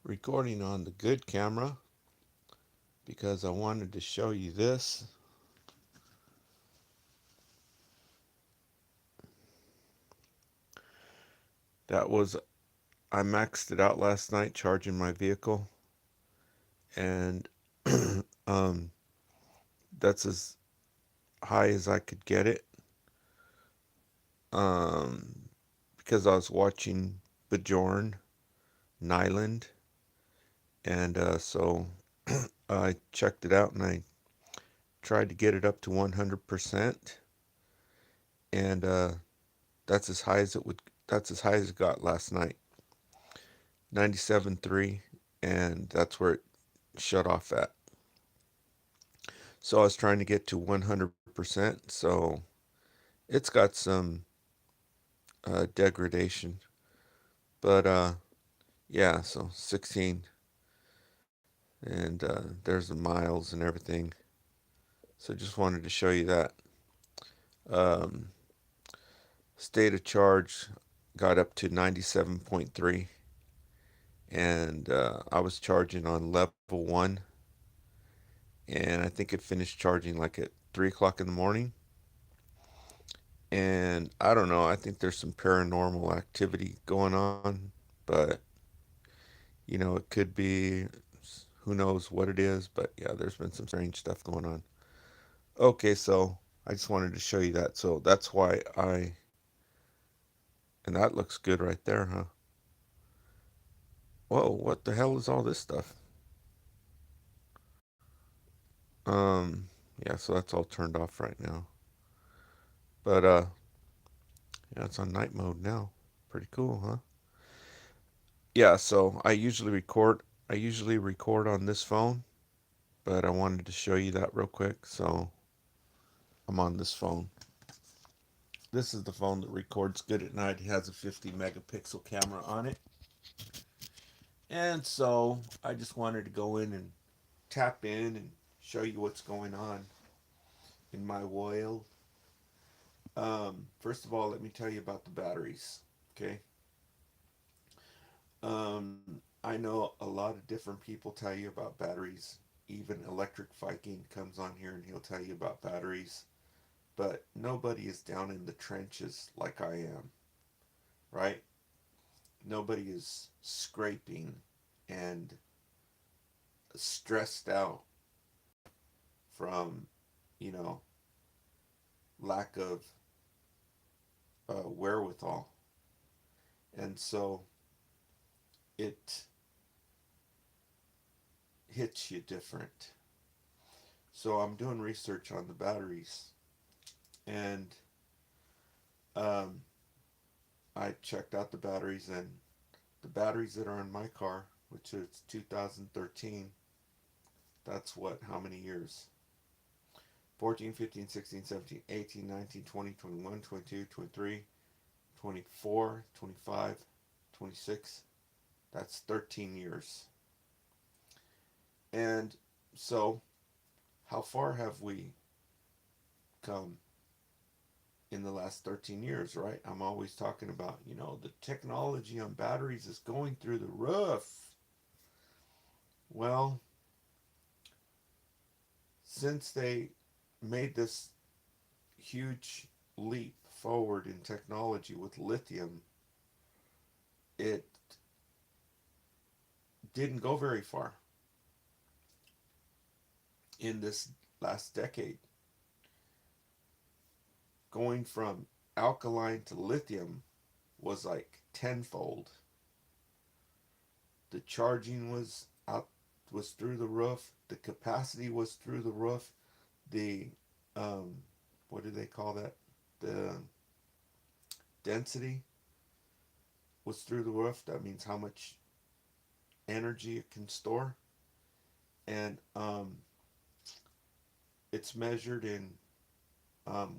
recording on the good camera because I wanted to show you this. That was, I maxed it out last night charging my vehicle, and um, that's as high as I could get it um, because I was watching Bjorn Nyland, and so I checked it out and I tried to get it up to 100%, and that's as high as it would. That's as high as it got last night, 97.3, and that's where it shut off at. So I was trying to get to 100%. So it's got some degradation, but yeah. So 16, and there's the miles and everything. So just wanted to show you that. Um, State of charge got up to 97.3, and I was charging on level 1, and I think it finished charging like at 3 o'clock in the morning. And I don't know, I think there's some paranormal activity going on, but it could be, who knows what it is, but yeah, there's been some strange stuff going on. Okay, so I just wanted to show you that. So that's why and that looks good right there, huh? Whoa, what the hell is all this stuff? Yeah, so that's all turned off right now. But yeah, it's on night mode now. Pretty cool, huh? Yeah, so I usually record on this phone, but I wanted to show you that real quick. So I'm on this phone. This is the phone that records good at night. It has a 50 megapixel camera on it. And so I just wanted to go in and tap in and show you what's going on in my world. First of all, let me tell you about the batteries. Okay. I know a lot of different people tell you about batteries. Even Electric Viking comes on here and he'll tell you about batteries. But nobody is down in the trenches like I am, right? Nobody is scraping and stressed out from, you know, lack of wherewithal. And so it hits you different. So I'm doing research on the batteries, and um, I checked out the batteries, and the batteries that are in my car, which is 2013, that's what, how many years? 14, 15, 16, 17, 18, 19, 20, 21, 22, 23, 24, 25, 26. That's 13 years. And so, how far have we come in the last 13 years, right? I'm always talking about, the technology on batteries is going through the roof. Well, since they made this huge leap forward in technology with lithium, it didn't go very far in this last decade. Going from alkaline to lithium was like tenfold. The charging was through the roof. The capacity was through the roof. The um, what do they call that? The density was through the roof. That means how much energy it can store, and it's measured in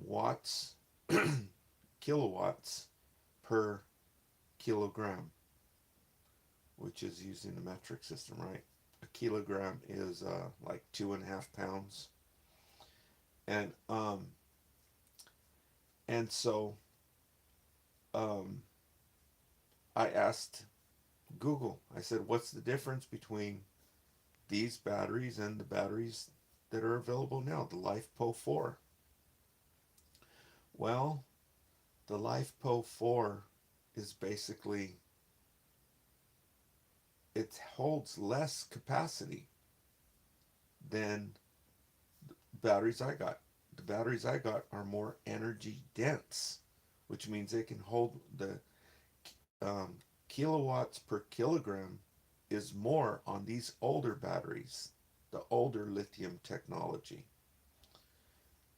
watts, kilowatts per kilogram, which is using the metric system, right? A kilogram is like 2.5 pounds, and and so um, I asked Google. I said, what's the difference between these batteries and the batteries that are available now, the LifePo 4? Well, the LifePo 4 is basically, it holds less capacity than batteries I got. The batteries I got are more energy dense, which means they can hold the um, kilowatts per kilogram is more on these older batteries, the older lithium technology.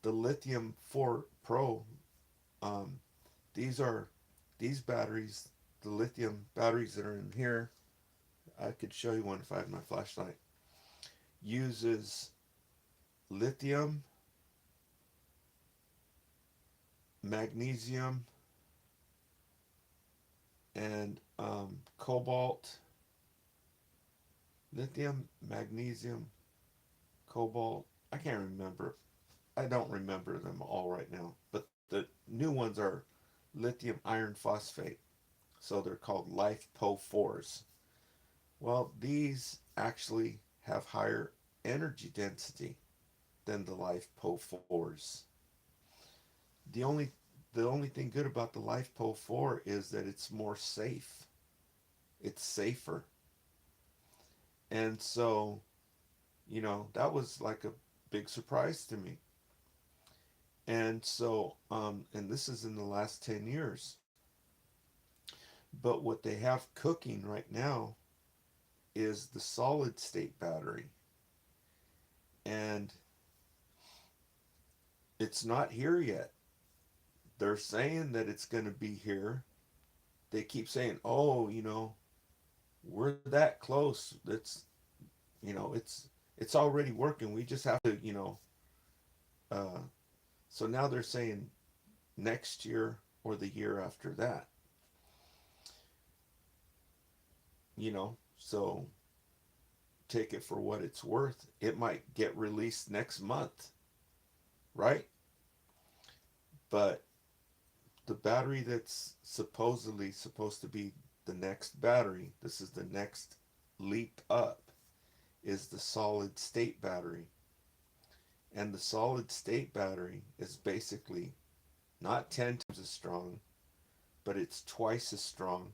The lithium 4 Pro, um, these are these batteries, the lithium batteries that are in here. I could show you one if I had my flashlight. Uses lithium, magnesium, and cobalt. Lithium, magnesium, cobalt. I can't remember. I don't remember them all right now. But the new ones are lithium iron phosphate. So they're called LifePo 4s. Well, these actually have higher energy density than the LifePo 4s. The only the only thing good about the LifePo 4 is that it's more safe. It's safer. And so, that was like a big surprise to me. And so, and this is in the last 10 years. But what they have cooking right now is the solid state battery. And it's not here yet. They're saying that it's going to be here. They keep saying, oh, we're that close. It's already working. We just have to, uh, so now they're saying next year or the year after that, so take it for what it's worth. It might get released next month, right? But the battery that's supposedly supposed to be the next battery, this is the next leap up, is the solid state battery. And the solid state battery is basically not 10 times as strong, but it's twice as strong.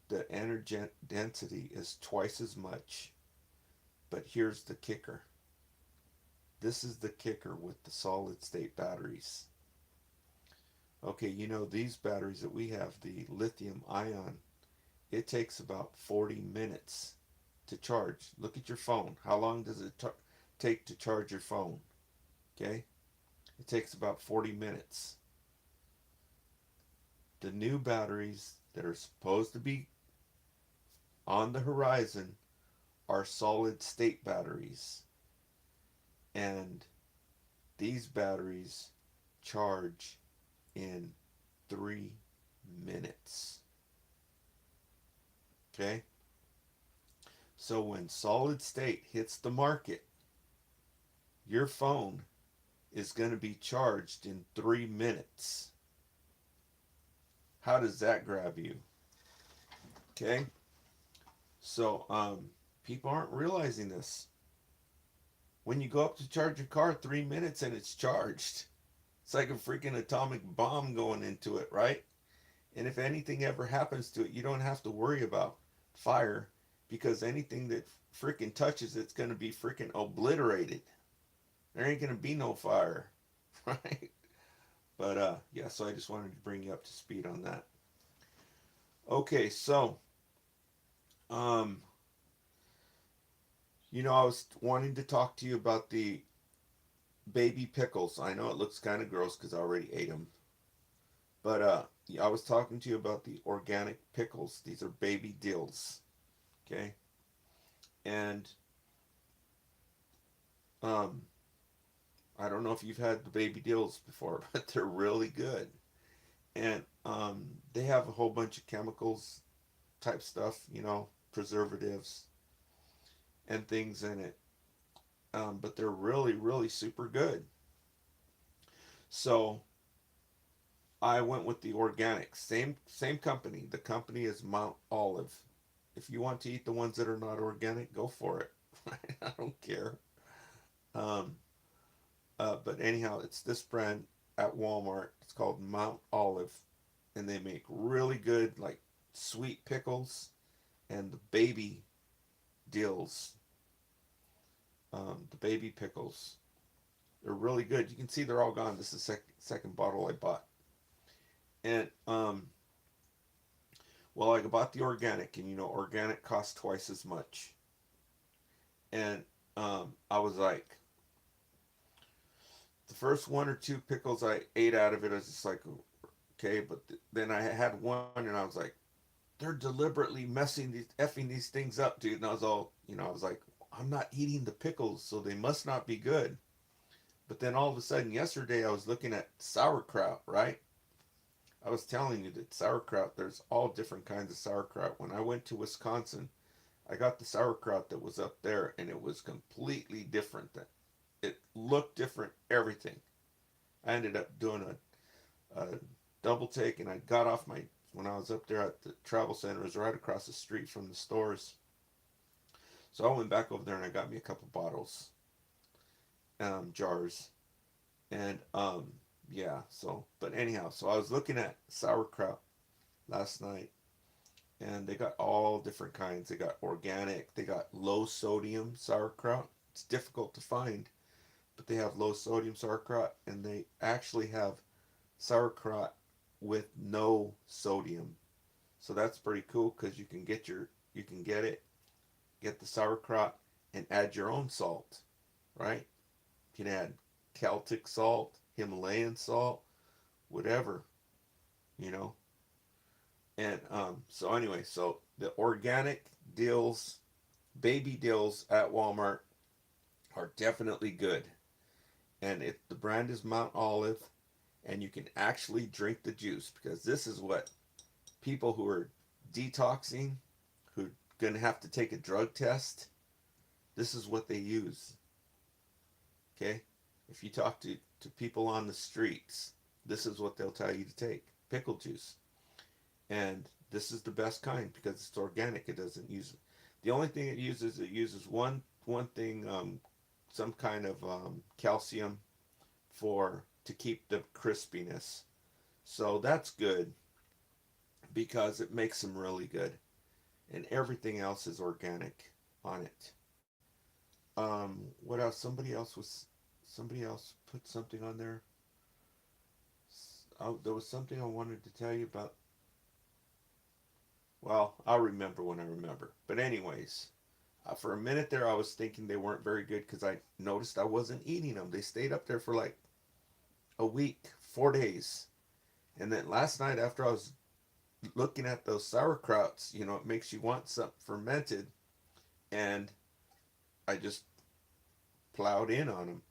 The energy density is twice as much. But here's the kicker. This is the kicker with the solid state batteries. Okay, these batteries that we have, the lithium ion, it takes about 40 minutes to charge. Look at your phone. How long does it take to charge your phone? Okay? It takes about 40 minutes. The new batteries that are supposed to be on the horizon are solid state batteries. And these batteries charge in 3 minutes. Okay? So when solid state hits the market, your phone is going to be charged in 3 minutes. How does that grab you? Okay? So people aren't realizing this. When you go up to charge your car, 3 minutes and it's charged. It's like a freaking atomic bomb going into it, right? And if anything ever happens to it, you don't have to worry about fire, because anything that freaking touches it's going to be freaking obliterated. There ain't going to be no fire, right? But yeah, so I just wanted to bring you up to speed on that. Okay, so um I was wanting to talk to you about the baby pickles. I know it looks kind of gross because I already ate them. But I was talking to you about the organic pickles. These are baby dills. Okay? And um, I don't know if you've had the baby dills before, but they're really good. And they have a whole bunch of chemicals type stuff, preservatives and things in it. But they're really, really super good. So I went with the organic. Same company. The company is Mount Olive. If you want to eat the ones that are not organic, go for it. I don't care. Um, but anyhow, it's this brand at Walmart. It's called Mount Olive, and they make really good like sweet pickles and the baby dills, the baby pickles. They're really good. You can see they're all gone. This is the second bottle I bought, and well, I bought the organic, and organic costs twice as much, and I was like, the first one or two pickles I ate out of it, I was just like, okay, but then I had one, and I was like, they're deliberately effing these things up, dude. And I was all, I was like, I'm not eating the pickles, so they must not be good. But then all of a sudden, yesterday, I was looking at sauerkraut, right? I was telling you that sauerkraut, there's all different kinds of sauerkraut. When I went to Wisconsin, I got the sauerkraut that was up there, and it was completely different. It looked different, everything. I ended up doing a double take, and I got off when I was up there at the travel center. It was right across the street from the stores. So I went back over there and I got me a couple bottles, jars, and yeah. So, but anyhow, so I was looking at sauerkraut last night, and they got all different kinds. They got organic, they got low sodium sauerkraut. It's difficult to find, but they have low sodium sauerkraut, and they actually have sauerkraut with no sodium. So that's pretty cool because you can get the sauerkraut and add your own salt, right? You can add Celtic salt, Himalayan salt, whatever, you know. And so anyway, so the organic dills, baby dills at Walmart are definitely good. And the brand is Mount Olive, and you can actually drink the juice, because this is what people who are detoxing, who are gonna have to take a drug test, this is what they use. Okay? If you talk to people on the streets, this is what they'll tell you to take. Pickle juice. And this is the best kind because it's organic. It doesn't use the only thing it uses one thing, some kind of calcium for to keep the crispiness. So that's good because it makes them really good. And everything else is organic on it. What else? Somebody else put something on there. Oh, there was something I wanted to tell you about. Well, I'll remember when I remember. But anyways, for a minute there, I was thinking they weren't very good because I noticed I wasn't eating them. They stayed up there for like a week, 4 days, and then last night after I was looking at those sauerkrauts, it makes you want something fermented, and I just plowed in on them.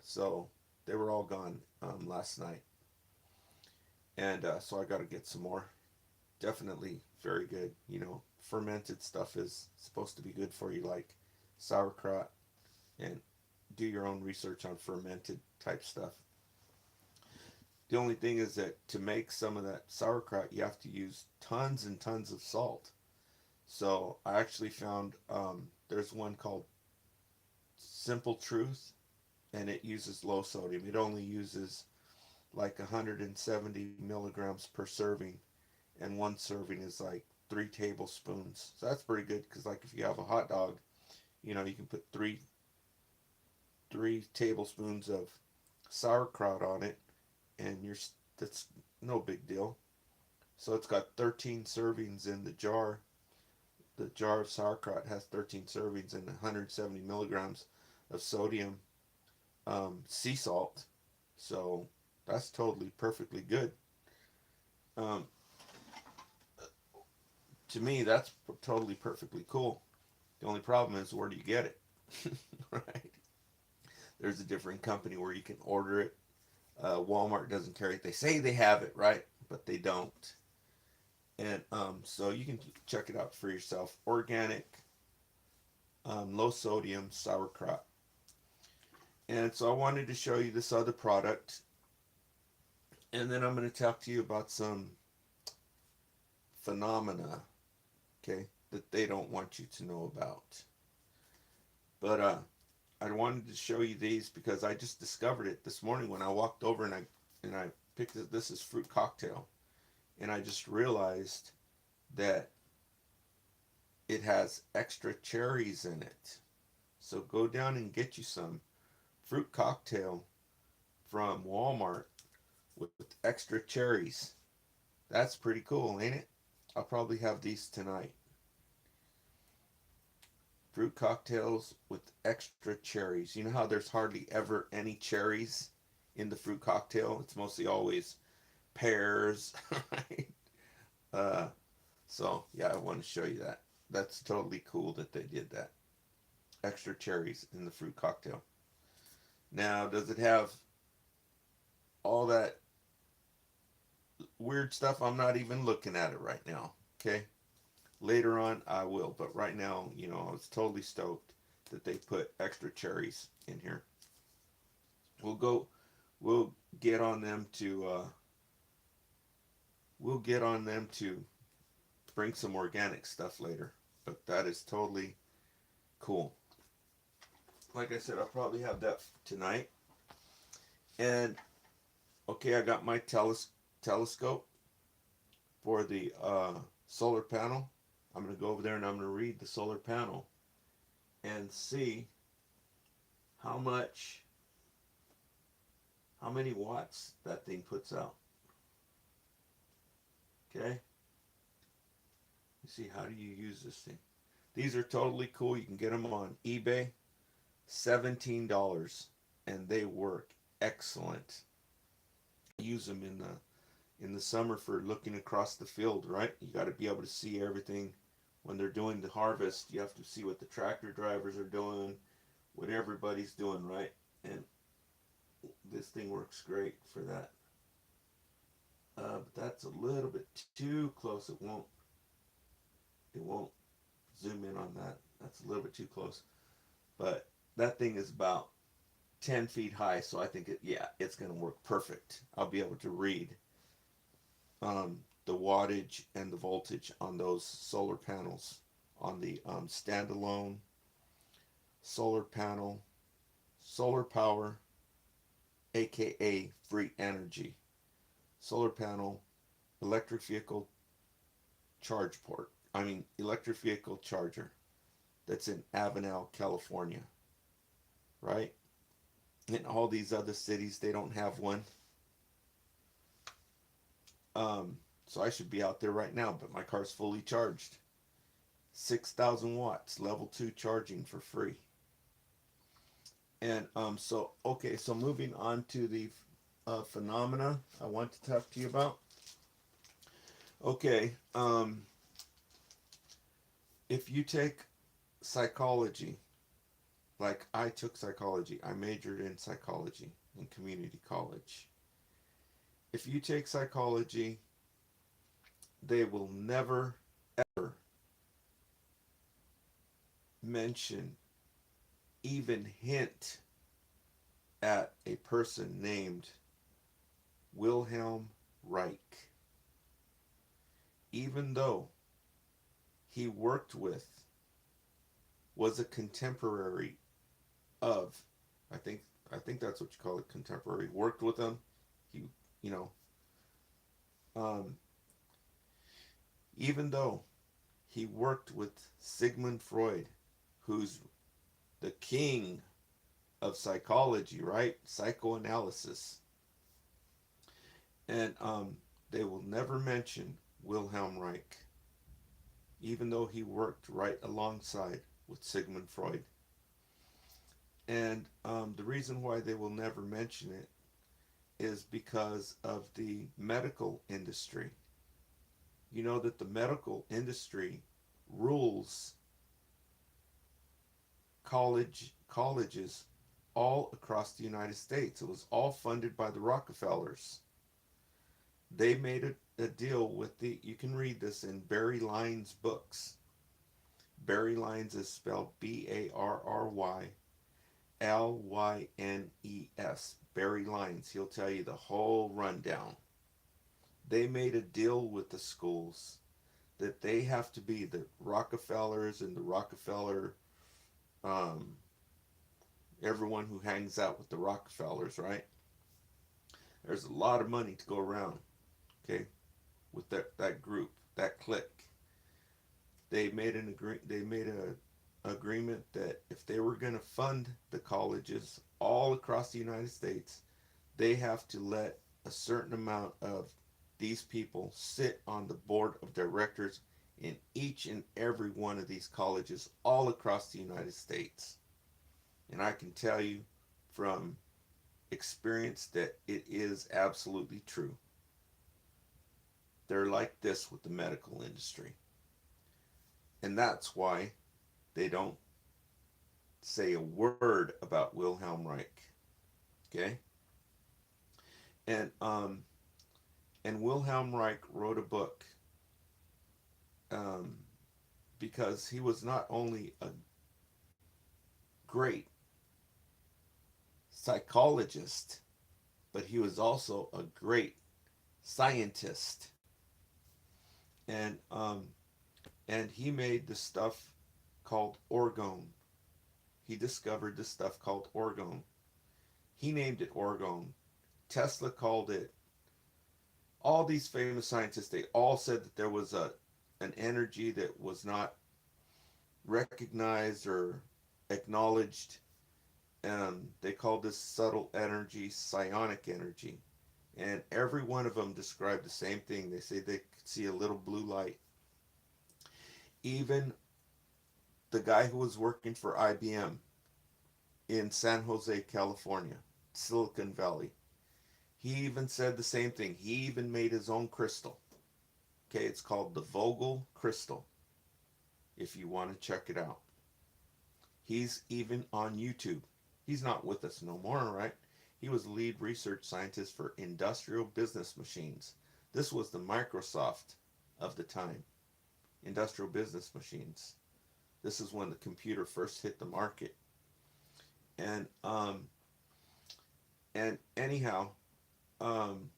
So they were all gone last night, and so I got to get some more. Definitely very good. Fermented stuff is supposed to be good for you, like sauerkraut, and do your own research on fermented type stuff. The only thing is that to make some of that sauerkraut, you have to use tons and tons of salt. So I actually found there's one called Simple Truth, and it uses low sodium. It only uses like 170 milligrams per serving, and one serving is like 3 tablespoons. So that's pretty good because, like, if you have a hot dog, you can put three tablespoons of sauerkraut on it, and that's no big deal. So it's got 13 servings in the jar. The jar of sauerkraut has 13 servings and 170 milligrams of sodium, sea salt. So that's totally perfectly good. Um, to me, that's totally perfectly cool. The only problem is, where do you get it? Right? There's a different company where you can order it. Walmart doesn't carry it. They say they have it, right? But they don't. And so you can check it out for yourself. Organic, low sodium sauerkraut. And so I wanted to show you this other product. And then I'm going to talk to you about some phenomena, okay, that they don't want you to know about. But I wanted to show you these because I just discovered it this morning when I walked over and I picked it. This is fruit cocktail, and I just realized that it has extra cherries in it. So go down and get you some fruit cocktail from Walmart with extra cherries. That's pretty cool, ain't it? I'll probably have these tonight. Fruit cocktails with extra cherries. You know how there's hardly ever any cherries in the fruit cocktail? It's mostly always pears, right? Uh, so, yeah, I want to show you that. That's totally cool that they did that. Extra cherries in the fruit cocktail. Now, does it have all that weird stuff? I'm not even looking at it right now. Okay? Later on, I will. But right now, I was totally stoked that they put extra cherries in here. We'll go. We'll get on them to. We'll get on them to bring some organic stuff later. But that is totally cool. Like I said, I'll probably have that tonight. And okay, I got my telescope for the solar panel. I'm going to go over there and I'm going to read the solar panel and see how much, how many watts that thing puts out. Okay? You see, how do you use this thing? These are totally cool. You can get them on eBay. $17, and they work excellent. Use them in the summer for looking across the field, right? You got to be able to see everything when they're doing the harvest. You have to see what the tractor drivers are doing, what everybody's doing, right? And this thing works great for that. But that's a little bit too close. It won't zoom in on that. That's a little bit too close. But that thing is about 10 feet high, so I think it's going to work perfect. I'll be able to read the wattage and the voltage on those solar panels, on the standalone solar panel, solar power, aka free energy, solar panel, electric vehicle charge port. I mean, electric vehicle charger that's in Avenel, California, right? In all these other cities, they don't have one. So I should be out there right now, but my car's fully charged. 6,000 watts, level 2 charging for free. And so, okay, so moving on to the phenomena I want to talk to you about. Okay, if you take psychology, like I took psychology, I majored in psychology in community college. If you take psychology, they will never, ever mention, even hint at a person named Wilhelm Reich, even though he worked with, was a contemporary of, I think I think that's what you call it, contemporary. Worked with him. He, you know, um, even though he worked with Sigmund Freud, who's the king of psychology, right? Psychoanalysis. And they will never mention Wilhelm Reich, even though he worked right alongside with Sigmund Freud. And the reason why they will never mention it is because of the medical industry. You know that the medical industry rules colleges all across the United States. It was all funded by the Rockefellers. They made a deal with the, you can read this in Barry Lynes' books. Barry Lynes is spelled Barry Lynes, Barry Lyons. He'll tell you the whole rundown. They made a deal with the schools that they have to be the Rockefellers and the Rockefeller, um, everyone who hangs out with the Rockefellers, right? There's a lot of money to go around, okay, with that group, that clique. They made a agreement that if they were going to fund the colleges all across the United States, they have to let a certain amount of these people sit on the board of directors in each and every one of these colleges all across the United States. And I can tell you from experience that it is absolutely true. They're like this with the medical industry. And that's why they don't say a word about Wilhelm Reich. Okay? And and Wilhelm Reich wrote a book, um, because he was not only a great psychologist, but he was also a great scientist. And and he made the stuff called orgone. He discovered this stuff called orgone. He named it orgone. Tesla called it. All these famous scientists, they all said that there was an energy that was not recognized or acknowledged. They called this subtle energy psionic energy. And every one of them described the same thing. They say they could see a little blue light. Even the guy who was working for IBM in San Jose, California, Silicon Valley, he even said the same thing. He even made his own crystal. Okay, it's called the Vogel crystal, if you want to check it out. He's even on YouTube. He's not with us no more, right? He was lead research scientist for industrial business machines. This was the Microsoft of the time. Industrial business machines. This is when the computer first hit the market. And anyhow, um,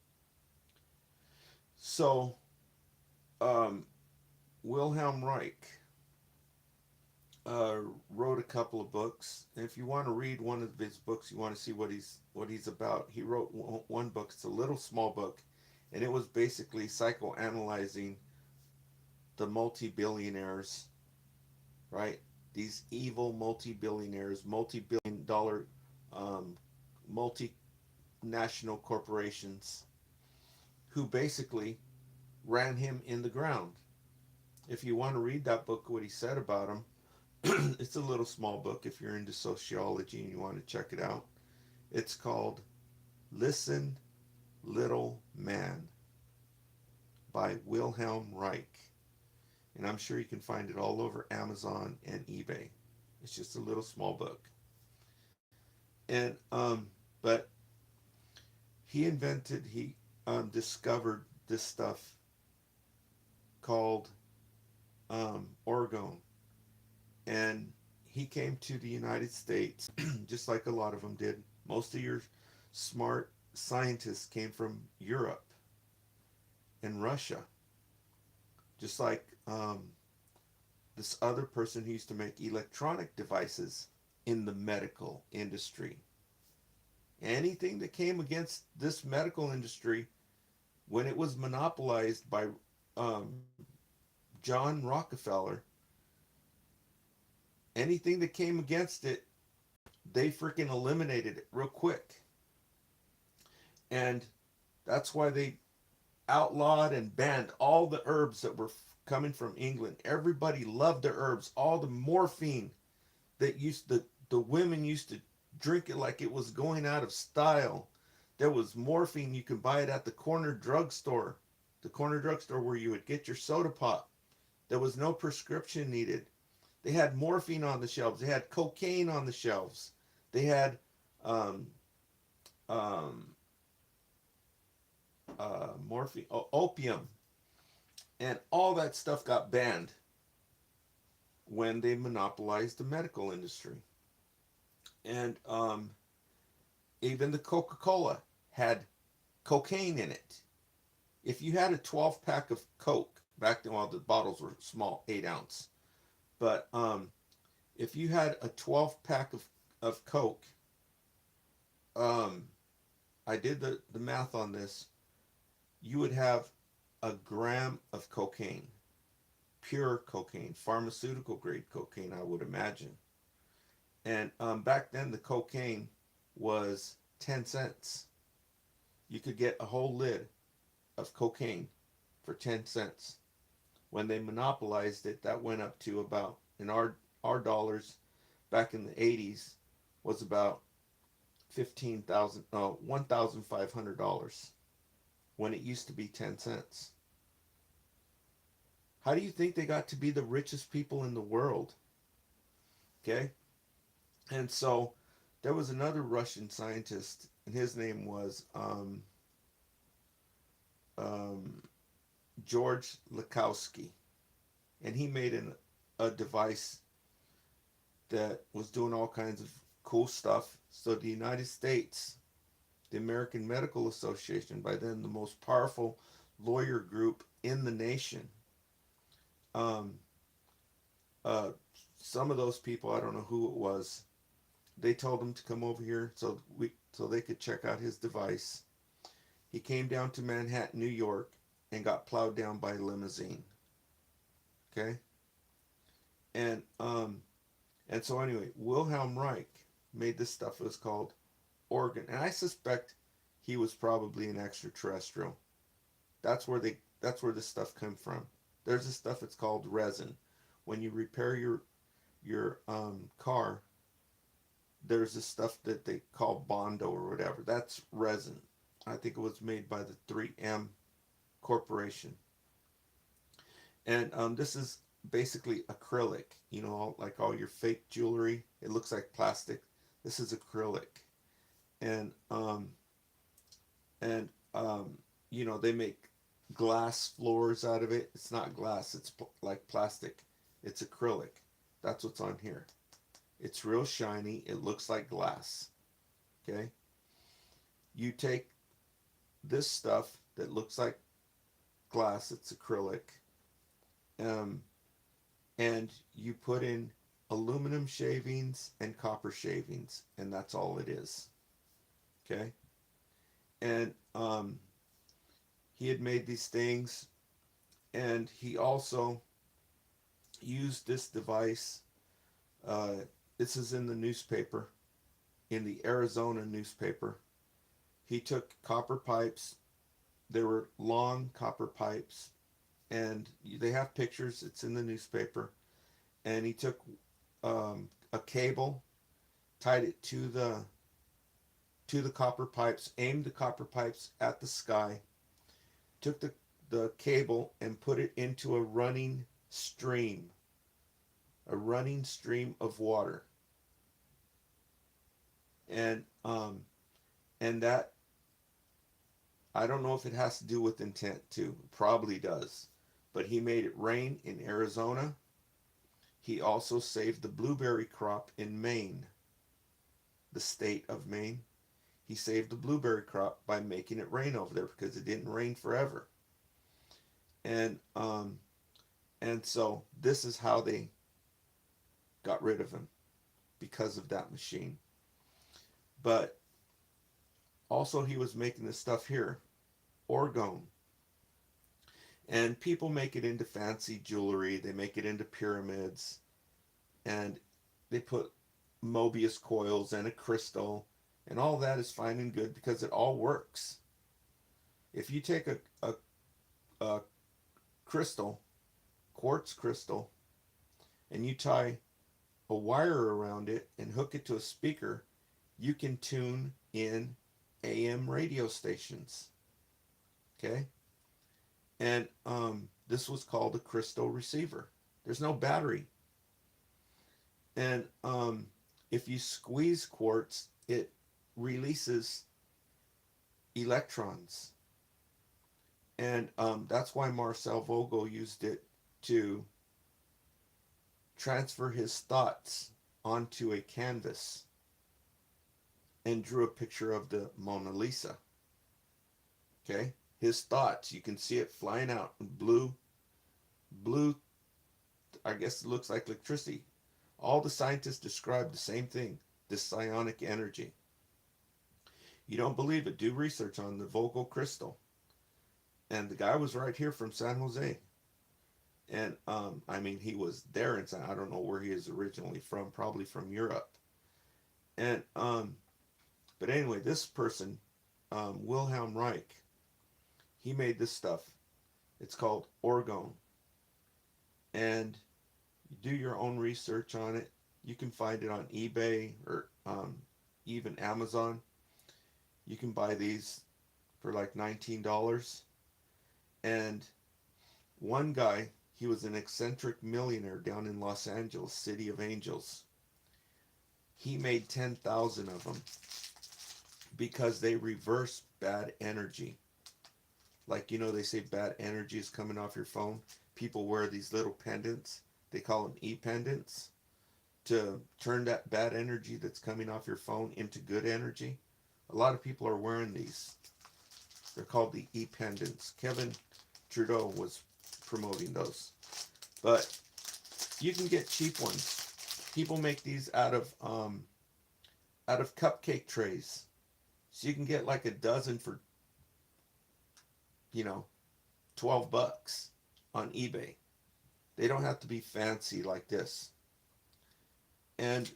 so um, Wilhelm Reich uh, wrote a couple of books. And if you want to read one of his books, you want to see what he's about. He wrote one book. It's a little small book, and it was basically psychoanalyzing the multi-billionaires, right? These evil multi-billionaires, multi-billion-dollar, um, multinational corporations who basically ran him in the ground. If you want to read that book, what he said about him, it's a little small book if you're into sociology and you want to check it out. It's called Listen, Little Man by Wilhelm Reich. And I'm sure you can find it all over Amazon and eBay. It's just a little small book. And but he discovered this stuff called orgone, and he came to the United States, just like a lot of them did. Most of your smart scientists came from Europe and Russia, just like this other person who used to make electronic devices in the medical industry. Anything that came against this medical industry when it was monopolized by um, John Rockefeller, anything that came against it, they freaking eliminated it real quick. And that's why they outlawed and banned all the herbs that were coming from England. Everybody loved the herbs, all the morphine that the women used to drink it like it was going out of style. There was morphine, you could buy it at the corner drugstore. The corner drugstore where you would get your soda pop. There was no prescription needed. They had morphine on the shelves. They had cocaine on the shelves. They had um, um, morphine, opium, and all that stuff got banned when they monopolized the medical industry. And Even the Coca-Cola had cocaine in it. If you had a 12 pack of Coke back then, well, the bottles were small, 8 ounce, but if you had a 12 pack of Coke, um, I did the math on this, you would have a gram of cocaine, pure cocaine, pharmaceutical grade cocaine, I would imagine. And back then, the cocaine was 10 cents. You could get a whole lid of cocaine for 10 cents. When they monopolized it, that went up to about, in our dollars back in the 80s, was about 15,000, $1,500 when it used to be 10 cents. How do you think they got to be the richest people in the world? Okay? And so there was another Russian scientist, and his name was um, George Lakowski. And he made a device that was doing all kinds of cool stuff. So the United States, the American Medical Association, by then the most powerful lawyer group in the nation, um, uh, some of those people, I don't know who it was, they told him to come over here so they could check out his device. He came down to Manhattan, New York, and got plowed down by a limousine. Okay, and and so anyway, Wilhelm Reich made this stuff. It was called organ, and I suspect he was probably an extraterrestrial. That's where this stuff came from. There's this stuff. It's called resin. When you repair your car, there's this stuff that they call Bondo or whatever. That's resin. I think it was made by the 3M Corporation. And this is basically acrylic. You know, like all your fake jewelry, it looks like plastic. This is acrylic, and and you know, they make glass floors out of it. It's not glass. It's like plastic. It's acrylic. That's what's on here. It's real shiny. It looks like glass. Okay. You take this stuff that looks like glass. It's acrylic. Um, and you put in aluminum shavings and copper shavings, and that's all it is. Okay. And he had made these things, and he also used this device. Uh, this is in the newspaper, in the Arizona newspaper. He took copper pipes. There were long copper pipes, and they have pictures. It's in the newspaper. And he took a cable, tied it to the copper pipes, aimed the copper pipes at the sky, took the cable and put it into a running stream of water. And and that, I don't know if it has to do with intent too. Probably does. But he made it rain in Arizona. He also saved the blueberry crop in Maine, the state of Maine. He saved the blueberry crop by making it rain over there because it didn't rain forever. And and so this is how they got rid of him, because of that machine. But also he was making this stuff here, orgone. And people make it into fancy jewelry. They make it into pyramids, and they put Mobius coils and a crystal, and all that is fine and good because it all works. If you take a crystal, quartz crystal, and you tie a wire around it and hook it to a speaker, you can tune in AM radio stations. Okay? And this was called a crystal receiver. There's no battery. And if you squeeze quartz, it releases electrons. And that's why Marcel Vogel used it to transfer his thoughts onto a canvas. and drew a picture of the Mona Lisa. Okay? His thoughts, you can see it flying out in blue, I guess it looks like electricity. All the scientists describe the same thing, this psionic energy. You don't believe it? Do research on the Vogel crystal. And the guy was right here from San Jose. And I mean, he was there in San. I don't know where he is originally from. Probably from Europe. And but anyway, this person, Wilhelm Reich, he made this stuff. It's called orgone, and you do your own research on it. You can find it on eBay or even Amazon. You can buy these for like $19. And one guy, he was an eccentric millionaire down in Los Angeles, City of Angels. He made 10,000 of them because they reverse bad energy. Like, they say bad energy is coming off your phone. People wear these little pendants. They call them e-pendants to turn that bad energy that's coming off your phone into good energy. A lot of people are wearing these. They're called the e-pendants. Kevin Trudeau was promoting those. But you can get cheap ones. People make these out of cupcake trays. So you can get like a dozen for, $12 on eBay. They don't have to be fancy like this. And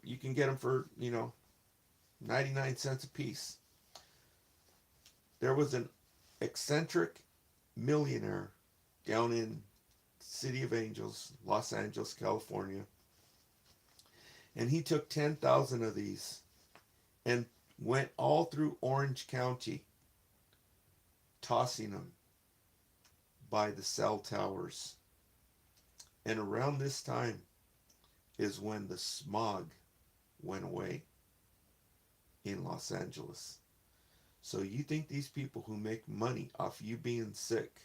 you can get them for, 99 cents a piece. There was an eccentric millionaire down in City of Angels, Los Angeles, California. And he took 10,000 of these and went all through Orange County, tossing them by the cell towers. And around this time is when the smog went away in Los Angeles. So you think these people who make money off you being sick,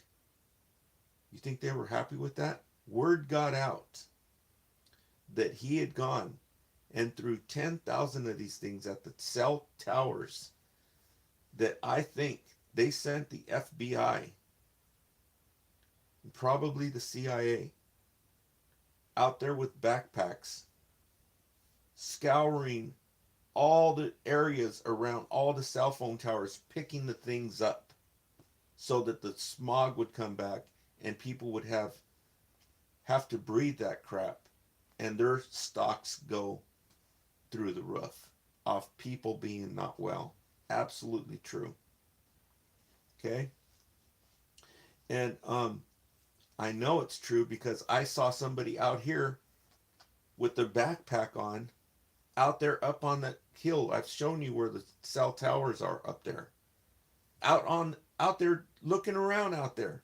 you think they were happy with that? Word got out that he had gone and threw 10,000 of these things at the cell towers, that I think they sent the FBI and probably the CIA out there with backpacks, scouring all the areas around all the cell phone towers, picking the things up so that the smog would come back and people would have to breathe that crap, and their stocks go through the roof off people being not well. Absolutely true. Okay? And I know it's true because I saw somebody out here with their backpack on, out there up on that hill. I've shown you where the cell towers are up there. Out there looking around out there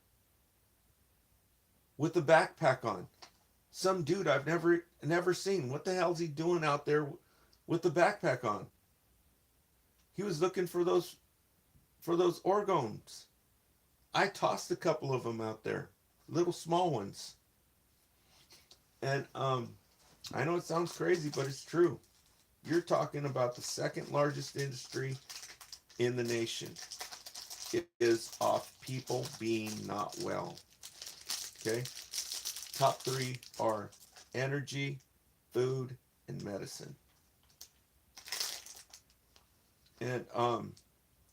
with the backpack on. Some dude I've never seen. What the hell's he doing out there with the backpack on? He was looking for those orgones. I tossed a couple of them out there, little small ones. And I know it sounds crazy, but it's true. You're talking about the second largest industry in the nation. It is off people being not well. Okay? Top three are energy, food, and medicine. And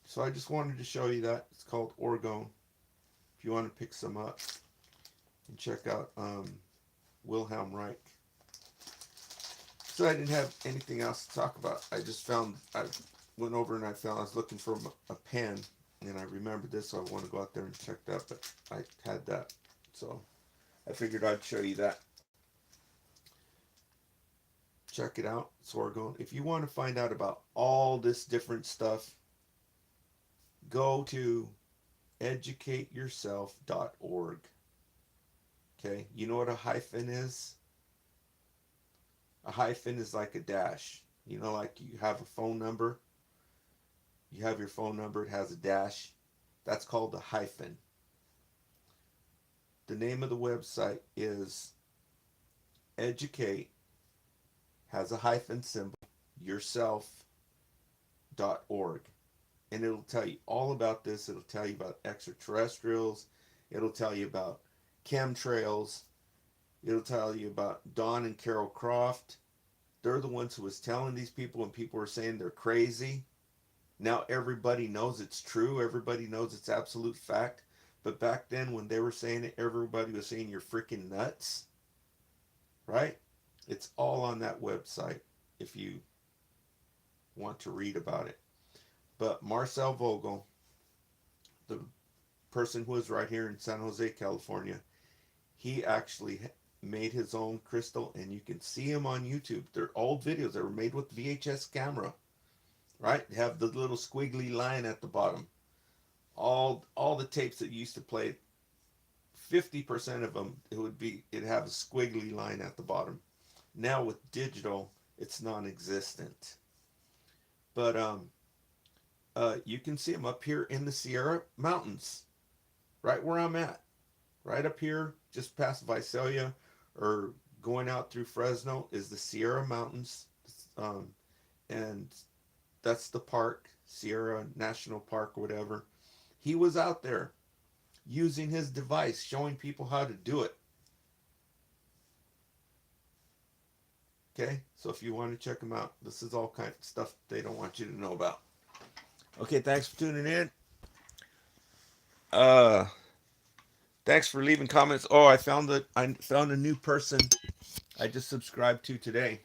so I just wanted to show you that. It's called orgone. If you want to pick some up and check out Wilhelm Reich. So I didn't have anything else to talk about. I went over and I was looking for a pen, and I remembered this, so I want to go out there and check that, but I had that. So I figured I'd show you that. Check it out. It's orgone. If you want to find out about all this different stuff, go to educateyourself.org. Okay? You know what a hyphen is? A hyphen is like a dash. Like you have a phone number. You have your phone number, it has a dash. That's called a hyphen. The name of the website is educate, has a hyphen symbol, yourself.org, and it'll tell you all about this. It'll tell you about extraterrestrials. It'll tell you about chemtrails. It'll tell you about Don and Carol Croft. They're the ones who was telling these people, and people were saying they're crazy. Now everybody knows it's true. Everybody knows it's absolute fact. But back then, when they were saying it, everybody was saying you're freaking nuts, right? It's all on that website if you want to read about it. But Marcel Vogel, the person who is right here in San Jose, California, he actually made his own crystal, and you can see him on YouTube. They're old videos that were made with VHS camera, right? They have the little squiggly line at the bottom. All the tapes that you used to play, 50% of them it'd have a squiggly line at the bottom. Now with digital, it's non-existent. But you can see them up here in the Sierra Mountains, right where I'm at, right up here, just past Visalia, or going out through Fresno is the Sierra Mountains, and that's the park, Sierra National Park or whatever. He was out there using his device, showing people how to do it. Okay, so if you want to check them out, this is all kind of stuff they don't want you to know about. Okay, thanks for tuning in. Thanks for leaving comments. Oh, I found a new person I just subscribed to today,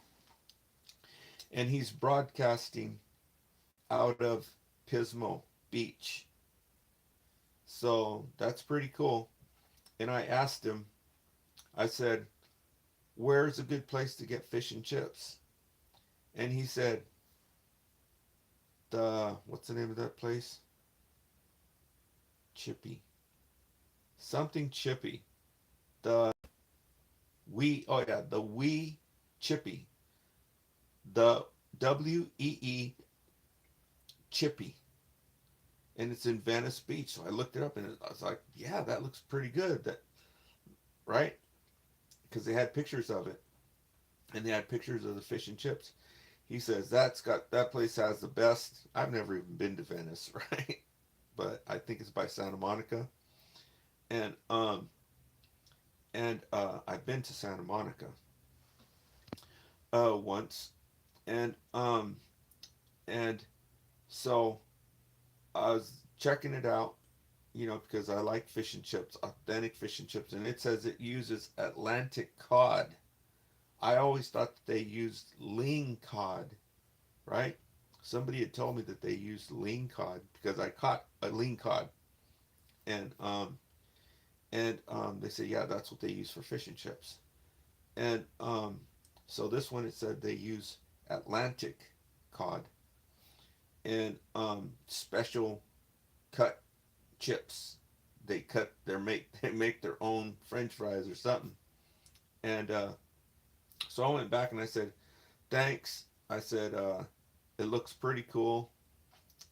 and he's broadcasting out of Pismo Beach. So that's pretty cool. And I asked him, I said, where's a good place to get fish and chips? And he said, what's the name of that place? Chippy. Something Chippy. The Wee Chippy. The WEE Chippy. And it's in Venice Beach. So I looked it up, and I was like, yeah, that looks pretty good. That, right? Because they had pictures of it, and they had pictures of the fish and chips. He says that place has the best. I've never even been to Venice, right? But I think it's by Santa Monica, and I've been to Santa Monica once, and so I was checking it out, because I like fish and chips, authentic fish and chips, and it says it uses Atlantic cod. I always thought that they used ling cod, right? Somebody had told me that they used ling cod because I caught a ling cod, and they said, yeah, that's what they use for fish and chips, and so this one, it said they use Atlantic cod, and special cut chips. They make their own French fries or something, and so I went back and I said, thanks. I said, it looks pretty cool.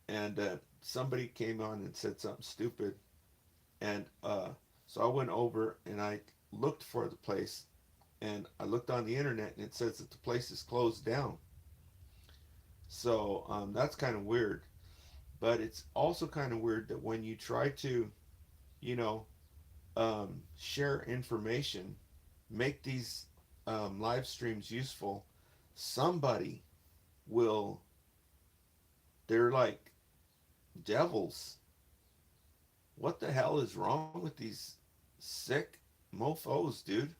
And somebody came on and said something stupid. And so I went over and I looked for the place. And I looked on the internet, and it says that the place is closed down. So that's kind of weird. But it's also kind of weird that when you try to, you know, share information, make these live streams useful, somebody will, they're like devils. What the hell is wrong with these sick mofos, dude?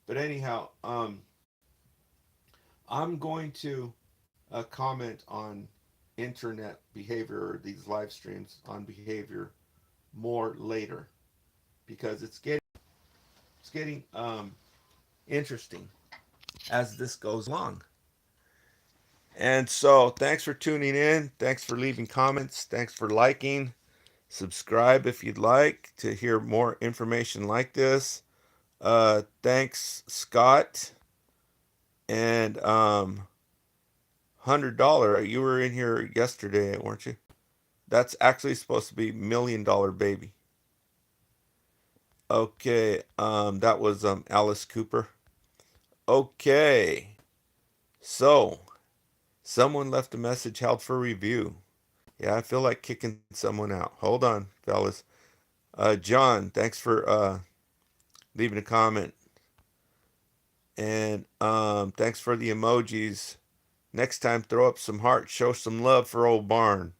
But anyhow, I'm going to comment on internet behavior, or these live streams on behavior, more later, because it's getting interesting as this goes along. And so, thanks for tuning in. Thanks for leaving comments. Thanks for liking. Subscribe if you'd like to hear more information like this. Thanks, Scott. And $100. You were in here yesterday, weren't you? That's actually supposed to be $1,000,000 baby. Okay. That was Alice Cooper. Okay. So, someone left a message held for review. Yeah, I feel like kicking someone out. Hold on, fellas. John, thanks for leaving a comment. And thanks for the emojis. Next time, throw up some hearts. Show some love for old Barn.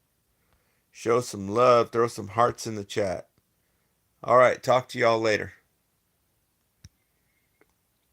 Show some love. Throw some hearts in the chat. All right, talk to y'all later.